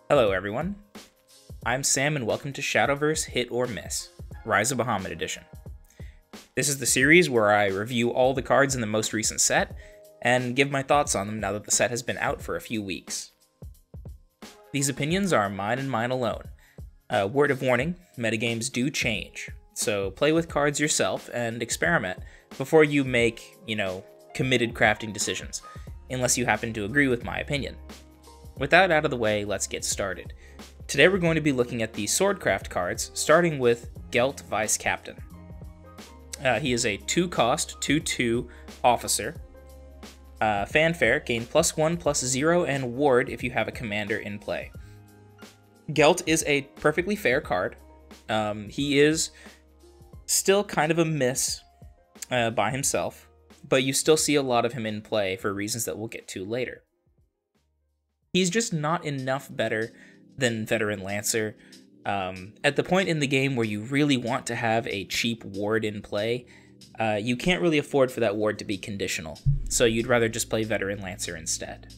Hello everyone, I'm Sam and welcome to Shadowverse Hit or Miss, Rise of Bahamut edition. This is the series where I review all the cards in the most recent set, and give my thoughts on them now that the set has been out for a few weeks. These opinions are mine and mine alone. Word of warning, metagames do change, so play with cards yourself and experiment before you make, committed crafting decisions, unless you happen to agree with my opinion. With that out of the way, let's get started. Today we're going to be looking at the Swordcraft cards, starting with Gelt Vice Captain. He is a 2-cost, 2/2 officer. Fanfare, gain +1/+0 and ward if you have a commander in play. Gelt is a perfectly fair card. He is still kind of a miss by himself, but you still see a lot of him in play for reasons that we'll get to later. He's just not enough better than Veteran Lancer. At the point in the game where you really want to have a cheap ward in play, you can't really afford for that ward to be conditional, so you'd rather just play Veteran Lancer instead.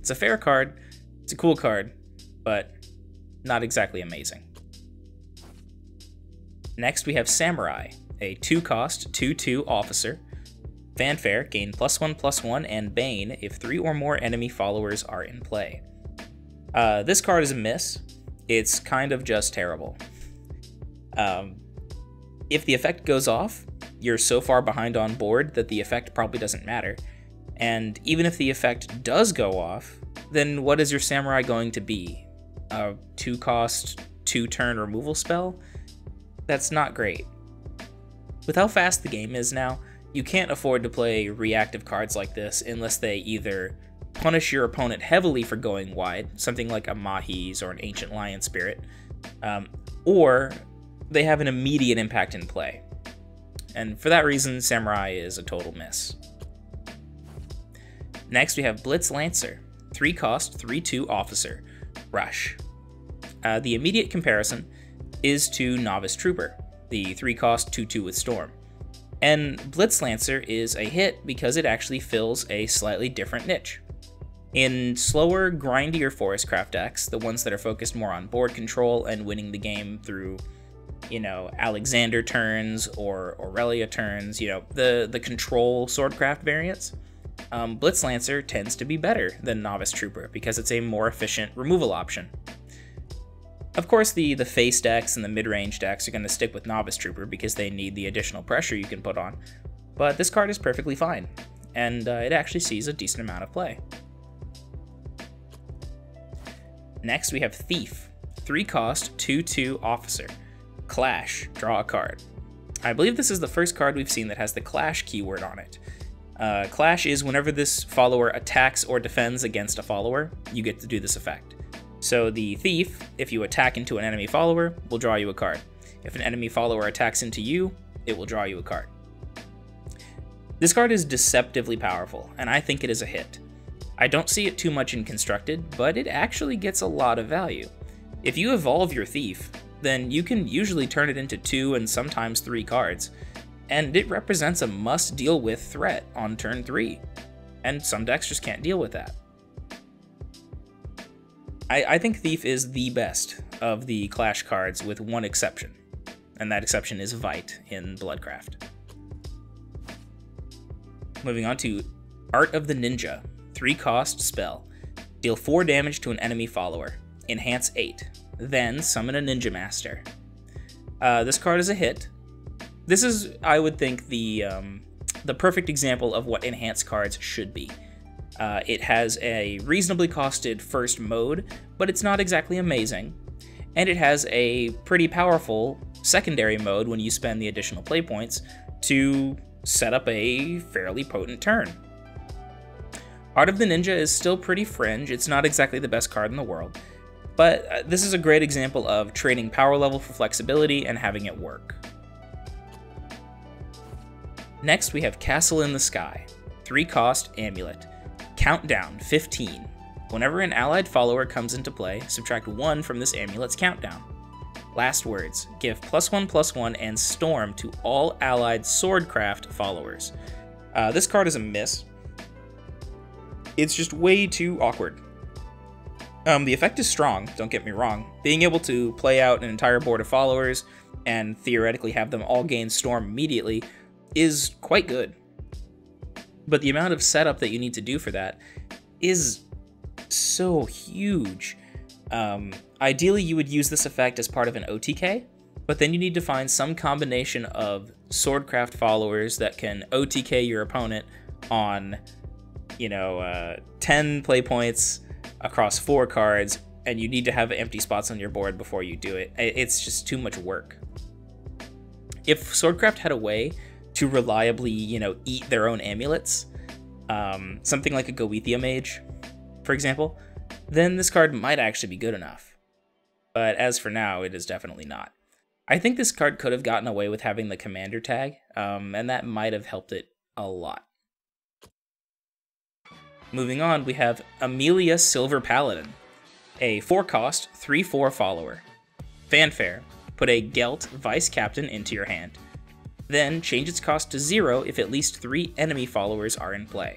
It's a fair card, it's a cool card, but not exactly amazing. Next we have Samurai, a 2-cost, 2/2 officer. Fanfare, gain +1/+1 and Bane if 3 or more enemy followers are in play. This card is a miss. It's kind of just terrible. If the effect goes off, you're so far behind on board that the effect probably doesn't matter. And even if the effect does go off, then what is your Samurai going to be? A 2-cost, 2-turn removal spell? That's not great. With how fast the game is now, you can't afford to play reactive cards like this unless they either punish your opponent heavily for going wide, something like a Mahi's or an Ancient Lion Spirit, or they have an immediate impact in play. And for that reason, Samurai is a total miss. Next we have Blitz Lancer, 3-cost, 3/2 officer, Rush. The immediate comparison is to Novice Trooper, the 3-cost, 2/2 with Storm. And Blitz Lancer is a hit because it actually fills a slightly different niche. In slower, grindier Forestcraft decks, the ones that are focused more on board control and winning the game through, Alexander turns or Aurelia turns, the control Swordcraft variants, Blitz Lancer tends to be better than Novice Trooper because it's a more efficient removal option. Of course, the face decks and the mid-range decks are going to stick with Novice Trooper because they need the additional pressure you can put on, but this card is perfectly fine, and it actually sees a decent amount of play. Next we have Thief, 3-cost, 2/2 officer, Clash, draw a card. I believe this is the first card we've seen that has the Clash keyword on it. Clash is whenever this follower attacks or defends against a follower, you get to do this effect. So the Thief, if you attack into an enemy follower, will draw you a card. If an enemy follower attacks into you, it will draw you a card. This card is deceptively powerful, and I think it is a hit. I don't see it too much in Constructed, but it actually gets a lot of value. If you evolve your Thief, then you can usually turn it into 2 and sometimes 3 cards, and it represents a must-deal-with threat on turn 3, and some decks just can't deal with that. I think Thief is the best of the Clash cards with one exception, and that exception is Vite in Bloodcraft. Moving on to Art of the Ninja, 3-cost spell. Deal 4 damage to an enemy follower, enhance 8, then summon a Ninja Master. This card is a hit. This is, I would think, the perfect example of what enhanced cards should be. It has a reasonably costed first mode, but it's not exactly amazing, and it has a pretty powerful secondary mode when you spend the additional play points to set up a fairly potent turn. Art of the Ninja is still pretty fringe. It's not exactly the best card in the world, but this is a great example of trading power level for flexibility and having it work. Next we have Castle in the Sky, 3-cost amulet. Countdown 15. Whenever an allied follower comes into play, subtract 1 from this amulet's countdown. Last words, give +1/+1 and Storm to all allied Swordcraft followers. This card is a miss. It's just way too awkward. The effect is strong, don't get me wrong. Being able to play out an entire board of followers and theoretically have them all gain Storm immediately is quite good. But the amount of setup that you need to do for that is so huge. Ideally, you would use this effect as part of an OTK, but then you need to find some combination of Swordcraft followers that can OTK your opponent on, 10 play points across 4 cards, and you need to have empty spots on your board before you do it. It's just too much work. If Swordcraft had a way to reliably, eat their own amulets, something like a Goethia Mage, for example, then this card might actually be good enough. But as for now, it is definitely not. I think this card could have gotten away with having the commander tag, and that might have helped it a lot. Moving on, we have Amelia Silver Paladin, a 4-cost, 3/4 follower. Fanfare, put a Gelt Vice Captain into your hand. Then change its cost to 0 if at least 3 enemy followers are in play.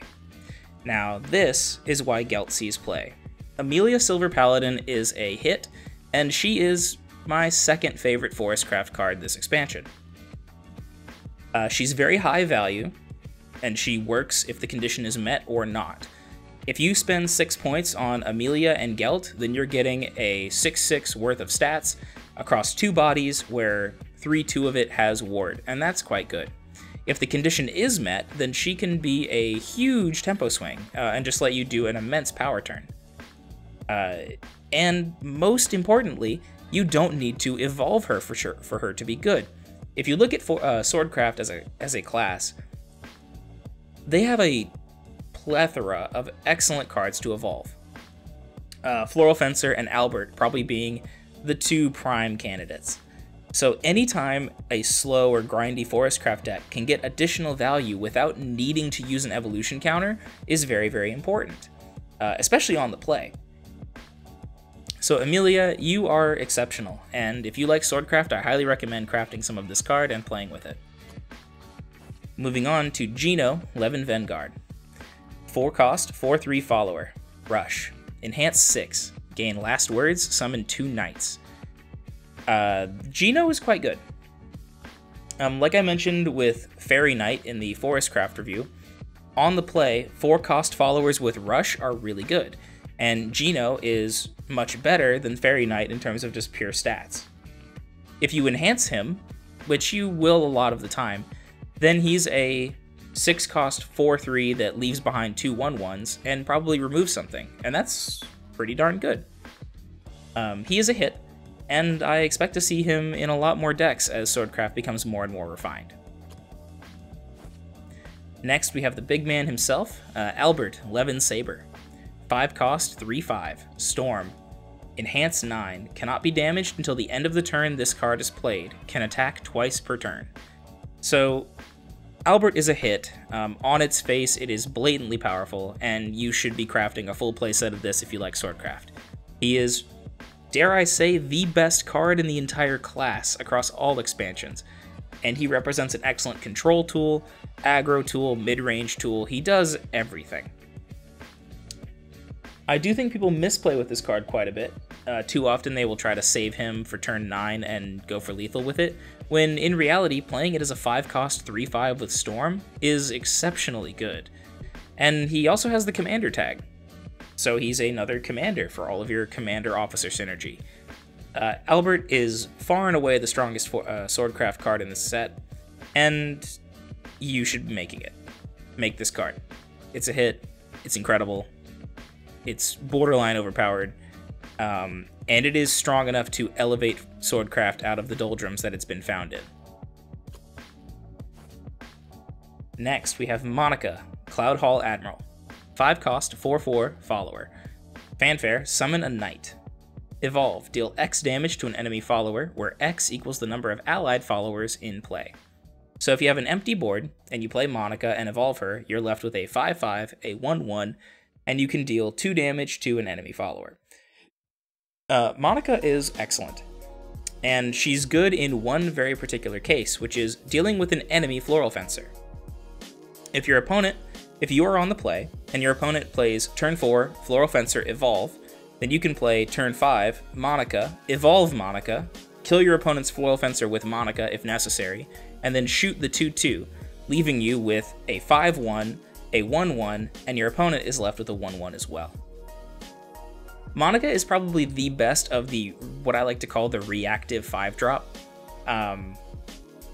Now, this is why Gelt sees play. Amelia Silver Paladin is a hit, and she is my second favorite Forestcraft card this expansion. She's very high value, and she works if the condition is met or not. If you spend 6 points on Amelia and Gelt, then you're getting a 6/6 worth of stats across 2 bodies where 3/2 of it has ward, and that's quite good. If the condition is met, then she can be a huge tempo swing and just let you do an immense power turn. And most importantly, you don't need to evolve her for her to be good. If you look at Swordcraft as a class, they have a plethora of excellent cards to evolve. Floral Fencer and Albert probably being the 2 prime candidates. So anytime a slow or grindy Forestcraft deck can get additional value without needing to use an evolution counter is very, very important, especially on the play. So Amelia, you are exceptional, and if you like Swordcraft, I highly recommend crafting some of this card and playing with it. Moving on to Gino, Levin Vanguard. 4-cost, 4/3 follower. Rush. Enhance 6. Gain last words, summon 2 knights. Gino is quite good. Like I mentioned with Fairy Knight in the Forestcraft review, on the play, 4-cost followers with Rush are really good, and Gino is much better than Fairy Knight in terms of just pure stats. If you enhance him, which you will a lot of the time, then he's a 6-cost 4/3 that leaves behind 2 1/1s and probably removes something, and that's pretty darn good. He is a hit, and I expect to see him in a lot more decks as Swordcraft becomes more and more refined. Next, we have the big man himself, Albert, Levin Saber. 5-cost, 3/5, Storm. Enhance 9, cannot be damaged until the end of the turn this card is played, can attack twice per turn. So, Albert is a hit. On its face, it is blatantly powerful, and you should be crafting a full playset of this if you like Swordcraft. He is, dare I say, the best card in the entire class across all expansions, and he represents an excellent control tool, aggro tool, mid-range tool. He does everything. I do think people misplay with this card quite a bit. Too often they will try to save him for turn 9 and go for lethal with it, when in reality playing it as a 5-cost 3/5 with Storm is exceptionally good. And he also has the commander tag, so he's another commander for all of your commander officer synergy. Albert is far and away the strongest Swordcraft card in this set, and you should be making it. Make this card. It's a hit, it's incredible, it's borderline overpowered, and it is strong enough to elevate Swordcraft out of the doldrums that it's been found in. Next, we have Monica, Cloud Hall Admiral. 5-cost, 4/4, follower. Fanfare, summon a knight. Evolve, deal X damage to an enemy follower, where X equals the number of allied followers in play. So if you have an empty board, and you play Monica and evolve her, you're left with a 5/5, a 1/1, and you can deal 2 damage to an enemy follower. Monica is excellent, and she's good in one very particular case, which is dealing with an enemy Floral Fencer. If you are on the play, and your opponent plays turn 4, Floral Fencer, evolve, Then you can play turn 5, Monica, evolve Monica, kill your opponent's foil fencer with Monica if necessary, and then shoot the 2/2, leaving you with a 5/1, a 1/1, and your opponent is left with a 1/1 as well. Monica is probably the best of the, what I like to call the reactive 5-drop.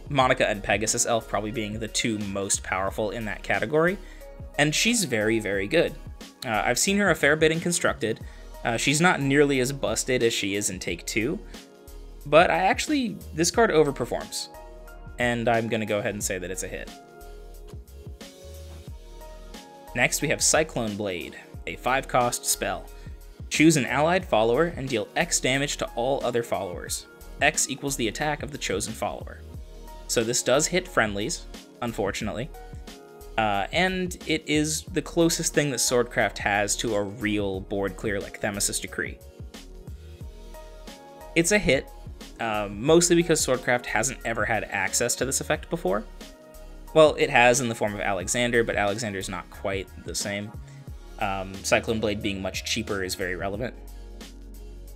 Monica and Pegasus Elf probably being the two most powerful in that category, and she's very, very good. I've seen her a fair bit in Constructed. She's not nearly as busted as she is in Take 2, but this card overperforms, and I'm going to go ahead and say that it's a hit. Next, we have Cyclone Blade, a 5-cost spell. Choose an allied follower and deal X damage to all other followers. X equals the attack of the chosen follower. So this does hit friendlies, unfortunately, and it is the closest thing that Swordcraft has to a real board clear like Themis' Decree. It's a hit, mostly because Swordcraft hasn't ever had access to this effect before. Well, it has in the form of Alexander, but Alexander's not quite the same. Cyclone Blade being much cheaper is very relevant.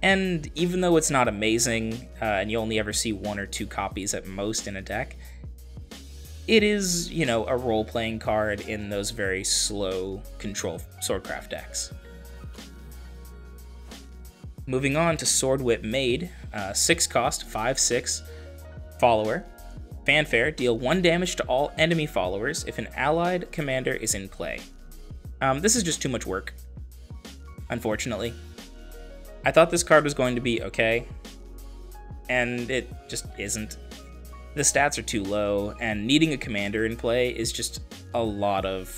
And even though it's not amazing, and you only ever see 1 or 2 copies at most in a deck, it is, you know, a role-playing card in those very slow control Swordcraft decks. Moving on to Sword Whip Maid, 6-cost, 5/6 follower. Fanfare, deal 1 damage to all enemy followers if an allied commander is in play. This is just too much work, unfortunately. I thought this card was going to be okay, and it just isn't. The stats are too low, and needing a commander in play is just a lot of,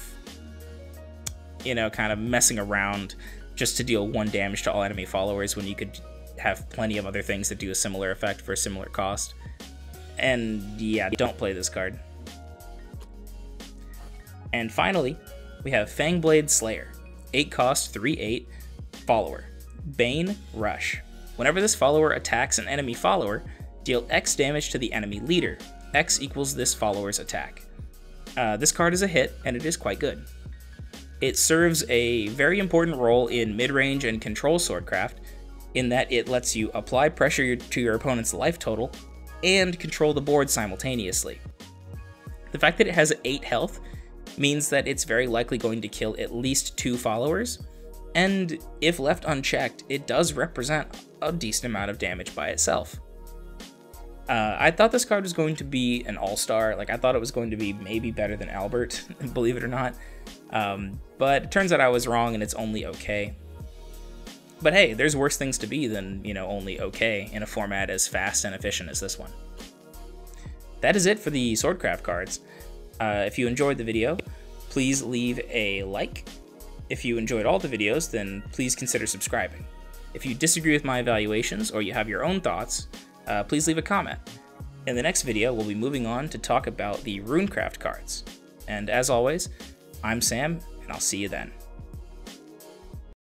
you know, kind of messing around just to deal 1 damage to all enemy followers when you could have plenty of other things that do a similar effect for a similar cost. And yeah, don't play this card. And finally, we have Fangblade Slayer, 8-cost, 3/8 follower. Bane Rush. Whenever this follower attacks an enemy follower, deal X damage to the enemy leader. X equals this follower's attack. This card is a hit, and it is quite good. It serves a very important role in mid-range and control Swordcraft, in that it lets you apply pressure to your opponent's life total and control the board simultaneously. The fact that it has 8 health means that it's very likely going to kill at least 2 followers, and if left unchecked, it does represent a decent amount of damage by itself. I thought this card was going to be an all-star. Like, I thought it was going to be maybe better than Albert, believe it or not. But it turns out I was wrong, and it's only okay. But hey, there's worse things to be than, you know, only okay in a format as fast and efficient as this one. That is it for the Swordcraft cards. If you enjoyed the video, please leave a like. If you enjoyed all the videos, then please consider subscribing. If you disagree with my evaluations or you have your own thoughts, please leave a comment. In the next video, we'll be moving on to talk about the Runecraft cards. And as always, I'm Sam, and I'll see you then.